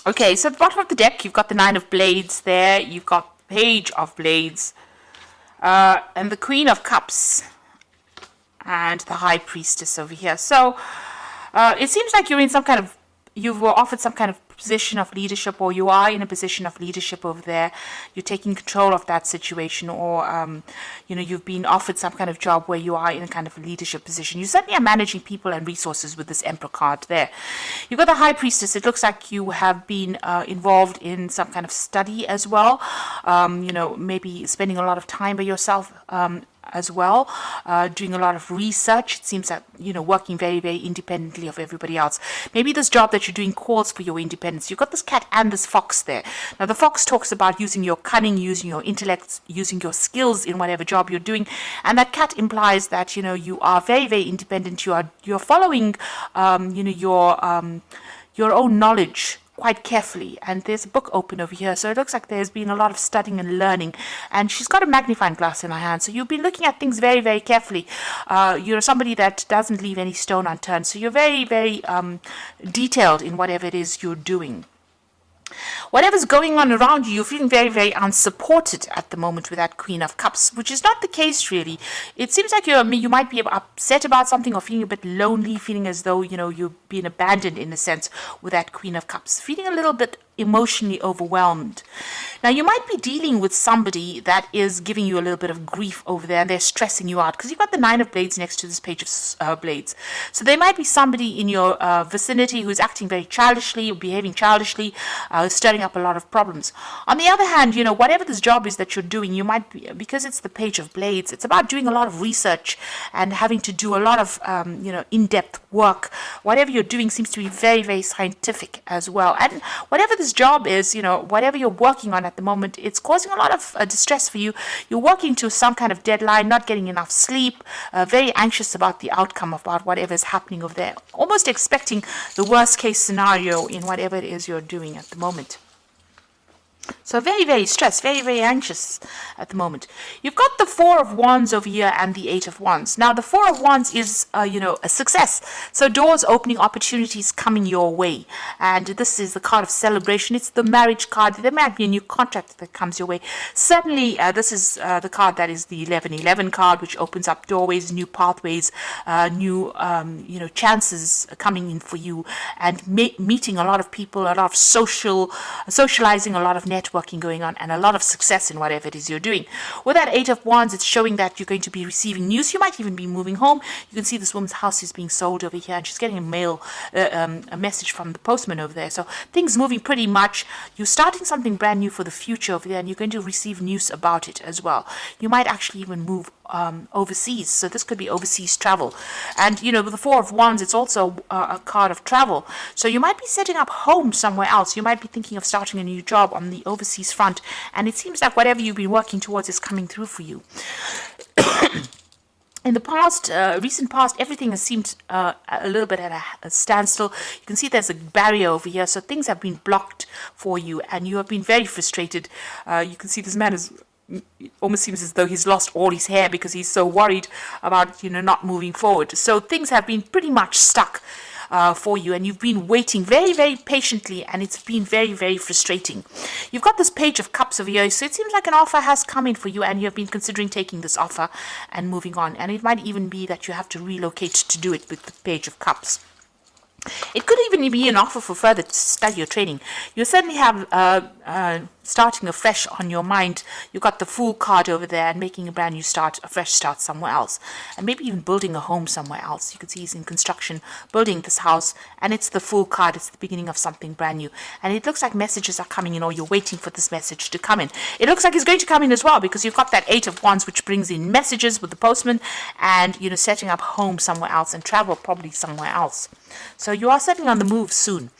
Okay, so at the bottom of the deck, you've got the Nine of Blades there. You've got Page of Blades. And the Queen of Cups. And the High Priestess over here. So it seems like you're in some kind of, you were offered some kind of position of leadership, or you are in a position of leadership over there. You're taking control of that situation, or you've been offered some kind of job where you are in a kind of leadership position. You certainly are managing people and resources with this Emperor card there. You've got the High Priestess. It looks like you have been involved in some kind of study as well. Maybe spending a lot of time by yourself as well, doing a lot of research. It seems that, working very, very independently of everybody else. Maybe this job that you're doing calls for your independence. You've got this cat and this fox there. Now, the fox talks about using your cunning, using your intellect, using your skills in whatever job you're doing. And that cat implies that, you are very, very independent. You're following, your own knowledge quite carefully, and there's a book open over here, so it looks like there's been a lot of studying and learning, and she's got a magnifying glass in her hand, so you've been looking at things very, very carefully. You're somebody that doesn't leave any stone unturned, so you're very, very detailed in whatever it is you're doing. Whatever's going on around you, you're feeling very, very unsupported at the moment with that Queen of Cups, which is not the case really. It seems like you might be upset about something, or feeling a bit lonely, feeling as though, you've been abandoned in a sense with that Queen of Cups, feeling a little bit emotionally overwhelmed. Now, you might be dealing with somebody that is giving you a little bit of grief over there, and they're stressing you out, because you've got the Nine of Blades next to this Page of Blades. So there might be somebody in your vicinity who's acting very childishly, or behaving childishly, stirring up a lot of problems. On the other hand, whatever this job is that you're doing, you might be, because it's the Page of Blades, it's about doing a lot of research and having to do a lot of, in-depth work. Whatever you're doing seems to be very, very scientific as well. And whatever this job is, whatever you're working on at the moment, it's causing a lot of distress for you. You're working to some kind of deadline, not getting enough sleep, very anxious about the outcome, about whatever is happening over there, almost expecting the worst case scenario in whatever it is you're doing at the moment. So very, very stressed, very, very anxious at the moment. You've got the Four of Wands over here and the Eight of Wands. Now, the Four of Wands is, a success. So doors opening, opportunities coming your way. And this is the card of celebration. It's the marriage card. There might be a new contract that comes your way. Certainly, this is the card that is the 1111 card, which opens up doorways, new pathways, new, chances coming in for you, and meeting a lot of people, a lot of socializing, a lot of networking going on, and a lot of success in whatever it is you're doing. With that Eight of Wands, it's showing that you're going to be receiving news. You might even be moving home. You can see this woman's house is being sold over here, and she's getting a message from the postman over there. So things moving pretty much. You're starting something brand new for the future over there, and you're going to receive news about it as well. You might actually even move overseas, so this could be overseas travel. And with the Four of Wands, it's also a card of travel, so you might be setting up home somewhere else. You might be thinking of starting a new job on the overseas front, and it seems like whatever you've been working towards is coming through for you. In the past, recent past, everything has seemed a little bit at a standstill. You can see there's a barrier over here, so things have been blocked for you, and you have been very frustrated. You can see this man is, it almost seems as though he's lost all his hair because he's so worried about, not moving forward. So things have been pretty much stuck for you, and you've been waiting very, very patiently, and it's been very, very frustrating. You've got this Page of Cups over here, so it seems like an offer has come in for you, and you have been considering taking this offer and moving on. And it might even be that you have to relocate to do it with the Page of Cups. It could even be an offer for further study or training. You certainly have starting afresh on your mind. You've got the Fool card over there, and making a brand new start, a fresh start somewhere else. And maybe even building a home somewhere else. You can see he's in construction, building this house, and it's the Fool card. It's the beginning of something brand new. And it looks like messages are coming in, or you're waiting for this message to come in. It looks like it's going to come in as well, because you've got that Eight of Wands, which brings in messages with the postman, and, setting up home somewhere else, and travel probably somewhere else. So you are certainly on the move soon.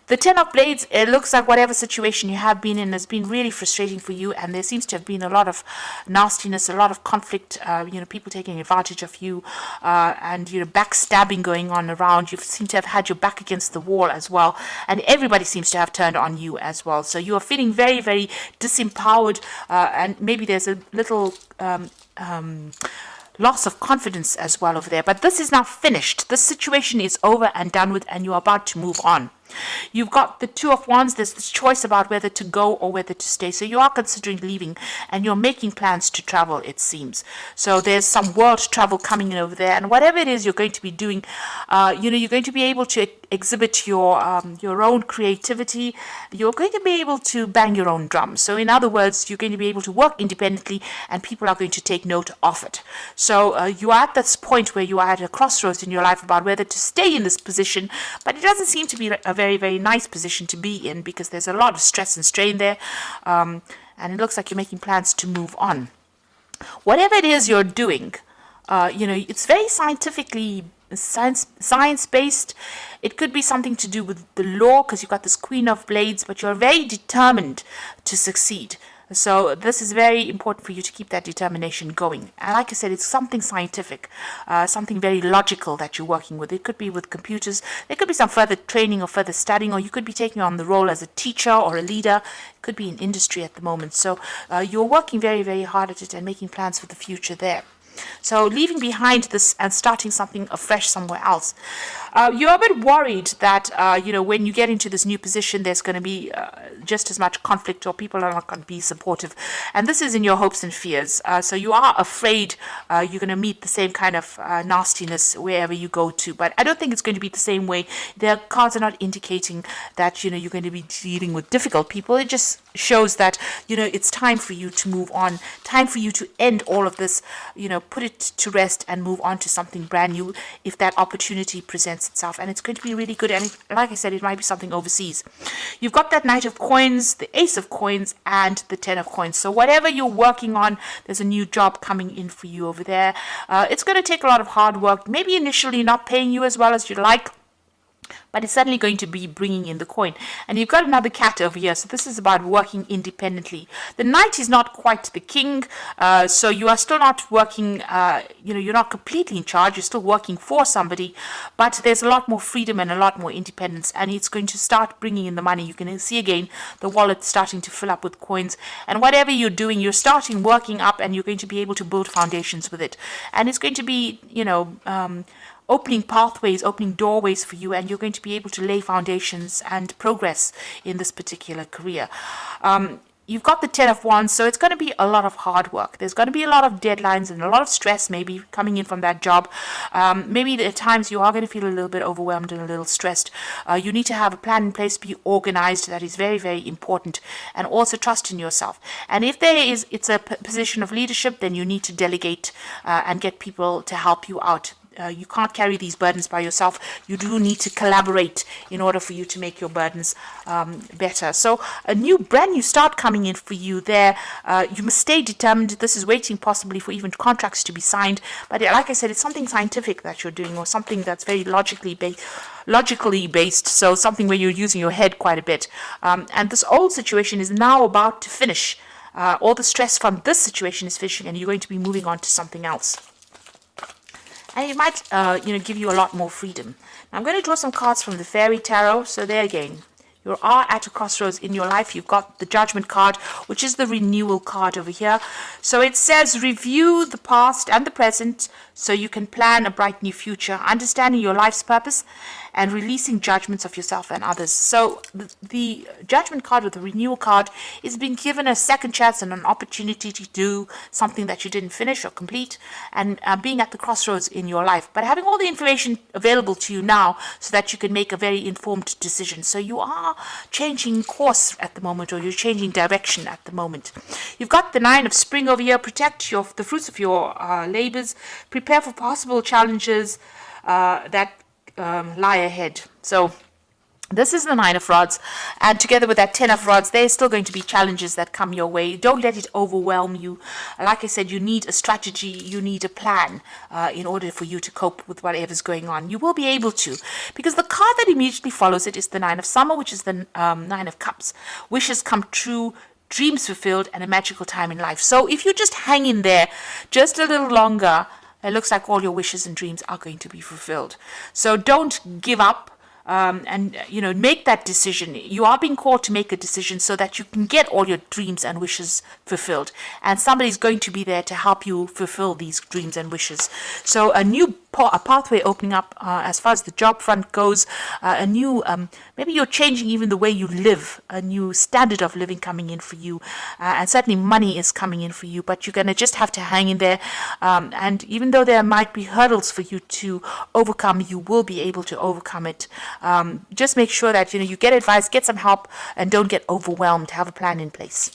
The Ten of Blades, it looks like whatever situation you have been in has been really frustrating for you, and there seems to have been a lot of nastiness, a lot of conflict, people taking advantage of you, and, backstabbing going on around. You seem to have had your back against the wall as well, and everybody seems to have turned on you as well. So you are feeling very, very disempowered, and maybe there's a little loss of confidence as well over there. But this is now finished. This situation is over and done with, and you're about to move on. You've got the Two of Wands. There's this choice about whether to go or whether to stay. So you are considering leaving and you're making plans to travel, it seems. So there's some world travel coming in over there. And whatever it is you're going to be doing, you're going to be able to exhibit your own creativity. You're going to be able to bang your own drum. So in other words, you're going to be able to work independently and people are going to take note of it. So you are at this point where you are at a crossroads in your life about whether to stay in this position, but it doesn't seem to be a very, very nice position to be in because there's a lot of stress and strain there, and it looks like you're making plans to move on. Whatever it is you're doing, it's very science-based. It could be something to do with the law because you've got this Queen of Blades, but you're very determined to succeed. So this is very important for you to keep that determination going. And like I said, it's something scientific, something very logical that you're working with. It could be with computers. There could be some further training or further studying, or you could be taking on the role as a teacher or a leader. It could be in industry at the moment. So you're working very, very hard at it and making plans for the future there. So leaving behind this and starting something afresh somewhere else. You're a bit worried that, when you get into this new position, there's going to be just as much conflict or people are not going to be supportive. And this is in your hopes and fears. So you are afraid you're going to meet the same kind of nastiness wherever you go to. But I don't think it's going to be the same way. Their cards are not indicating that, you're going to be dealing with difficult people. It just shows that, it's time for you to move on, time for you to end all of this, put it to rest and move on to something brand new if that opportunity presents itself. And it's going to be really good. And like I said, it might be something overseas. You've got that Knight of Coins, the Ace of Coins, and the Ten of Coins. So whatever you're working on, there's a new job coming in for you over there. It's going to take a lot of hard work, maybe initially not paying you as well as you'd like, but it's certainly going to be bringing in the coin. And you've got another cat over here, so this is about working independently. The knight is not quite the king, so you are still not working, you're not completely in charge, you're still working for somebody, but there's a lot more freedom and a lot more independence, and it's going to start bringing in the money. You can see again the wallet starting to fill up with coins, and whatever you're doing, you're starting working up, and you're going to be able to build foundations with it. And it's going to be, opening pathways, opening doorways for you, and you're going to be able to lay foundations and progress in this particular career. You've got the Ten of Wands, so it's going to be a lot of hard work. There's going to be a lot of deadlines and a lot of stress maybe coming in from that job. Maybe at times you are going to feel a little bit overwhelmed and a little stressed. You need to have a plan in place, be organized. That is very, very important. And also trust in yourself. And if it's a position of leadership, then you need to delegate and get people to help you out. You can't carry these burdens by yourself. You do need to collaborate in order for you to make your burdens better. So a brand new start coming in for you there. You must stay determined. This is waiting possibly for even contracts to be signed. But like I said, it's something scientific that you're doing, or something that's very logically based. So something where you're using your head quite a bit. And this old situation is now about to finish. All the stress from this situation is finishing, and you're going to be moving on to something else. And it might, give you a lot more freedom. Now I'm going to draw some cards from the Fairy Tarot. So there again, you are at a crossroads in your life. You've got the Judgment card, which is the renewal card over here. So it says, review the past and the present so you can plan a bright new future, understanding your life's purpose and releasing judgments of yourself and others. So the Judgment card, or the renewal card, is being given a second chance and an opportunity to do something that you didn't finish or complete, and being at the crossroads in your life, but having all the information available to you now so that you can make a very informed decision. So you are changing course at the moment, or you're changing direction at the moment. You've got the Nine of Spring over here. Protect the fruits of your labors. Prepare for possible challenges that lie ahead. So this is the Nine of Rods, and together with that Ten of Rods, there's still going to be challenges that come your way. Don't let it overwhelm you. Like I said, you need a strategy, you need a plan in order for you to cope with whatever's going on. You will be able to, because the card that immediately follows it is the Nine of Summer, which is the Nine of Cups. Wishes come true, dreams fulfilled, and a magical time in life. So if you just hang in there just a little longer, it looks like all your wishes and dreams are going to be fulfilled. So don't give up. And make that decision. You are being called to make a decision so that you can get all your dreams and wishes fulfilled, and somebody's going to be there to help you fulfill these dreams and wishes. So a new a pathway opening up as far as the job front goes, a new, maybe you're changing even the way you live, a new standard of living coming in for you, and certainly money is coming in for you, but you're going to just have to hang in there, and even though there might be hurdles for you to overcome, you will be able to overcome it. Just make sure that you get advice, get some help, and don't get overwhelmed. Have a plan in place.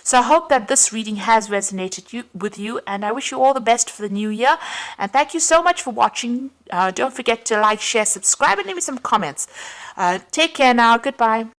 So I hope that this reading has resonated with you, and I wish you all the best for the new year. And thank you so much for watching. Don't forget to like, share, subscribe, and leave me some comments. Take care now. Goodbye.